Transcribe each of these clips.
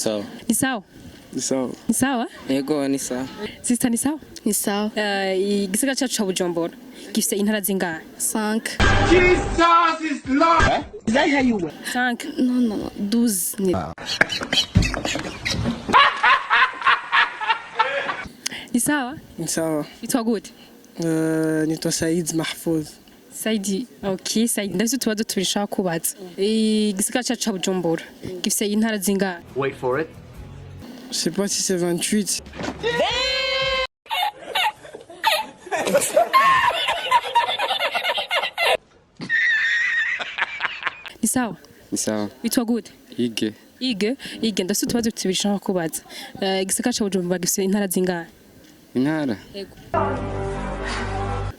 sawa. Ni sawa? Ni sawa. Ni sawa? Yego ni sawa. Sister ni sawa? Ni sawa. Igisagara cyacu ca Bujumbura gifise intara zingahe? 5. Jesus is Lord. Is that how you went? 5. No. 12. Ni sawa? Ni sawa. Itwa gute? Nitwa Said Mahfouz. Saidi. Okay, Saidi. Ndavyo tubazo tubishaka kubaza. Igisagara cyacu ca Bujumbura gifise intara zingahe? Wait for it. Je sais pas si c'est 28. Ni sawa? Ni sawa. Itwa gute? Ige. Ige ndavyo tubazo tubishaka kubaza. Igisagara ca Bujumbura gifise intara zingahe? Intara. Yego.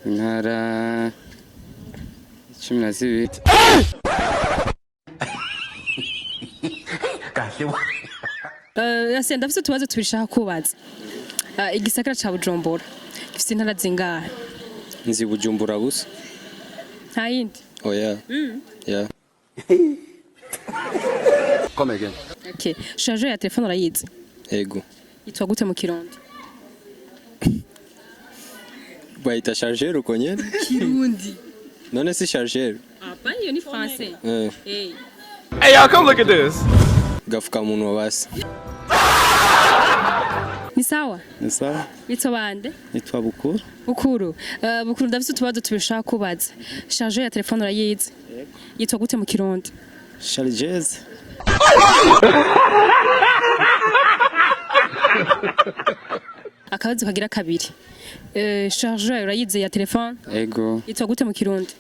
Intara 12. Yase ndavyo tubazo tubishaka kubaza. Igisagara ca Bujumbura gifise intara zingahe? Nzi Bujumbura gusa. Nta yindi? Oya. Yeah. Come again. Okay. Chargeur ya telefone urayizi? Yego. Yitwa gute mu Kirundi? Bayita chargeur uko nyene? Kirundi. None si chargeur. Apa iyo ni français? Hey, y'all come look at this. agafukamunwa basi. Ni sawa? Ni sawa. Yitwa bande? Nitwa Bukuru. Bukuru. Bukuru ndavyo tubazo tubishaka kubaza. Chargeur ya telefone urayizi? Yitwa gute mu Kirundi? Chargeuse. Akabazo kagira kabiri. Chargeur urayizi ya telefone? Yego. Yitwa gute mu Kirundi?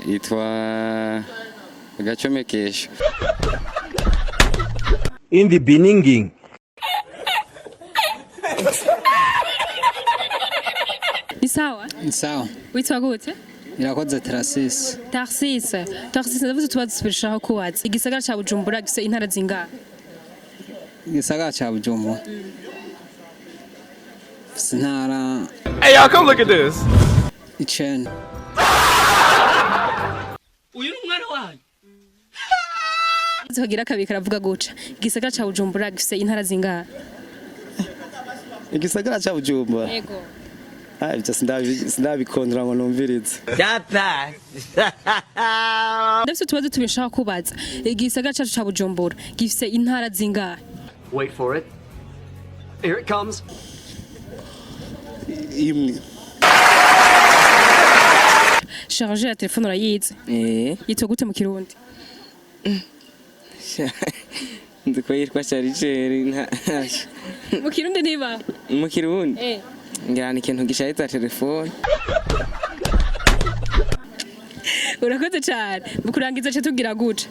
Yitwa agacomekesho. In the beginning. Ni sawa? Ni sawa. Witwa gute? Irakoze Trasis. Tarsis ndavyo tubazo tubishaka kubaza. Igisagara ca Bujumbura gifise intara zingahe? Igisagara ca Bujumbura. Intara. Hey, y'all come look at this. 9. Uyu ni umwana wanyu. Kagira kabiri karavuga guca. Igisagara ca Bujumbura gifise intara zingahe? Igisagara cha Bujumbura. Yego. Ibyo sindabikondera ngo numvirize. Ndavyo tubazo tubishaka kubaza. Igisagara cyacu ca Bujumbura gifise intara zingahe? Wait for it. Here it comes. Imwe. Chargeur ya telefone urayizi? Yitwa gute mu Kirundi? Ndiko yitwa Chargeur. Mu Kirundi niba? Mu Kirundi? Ngira ni ikintu gishayita telefone. Urakoze cyane. Mukurangiza cyo tugira guca.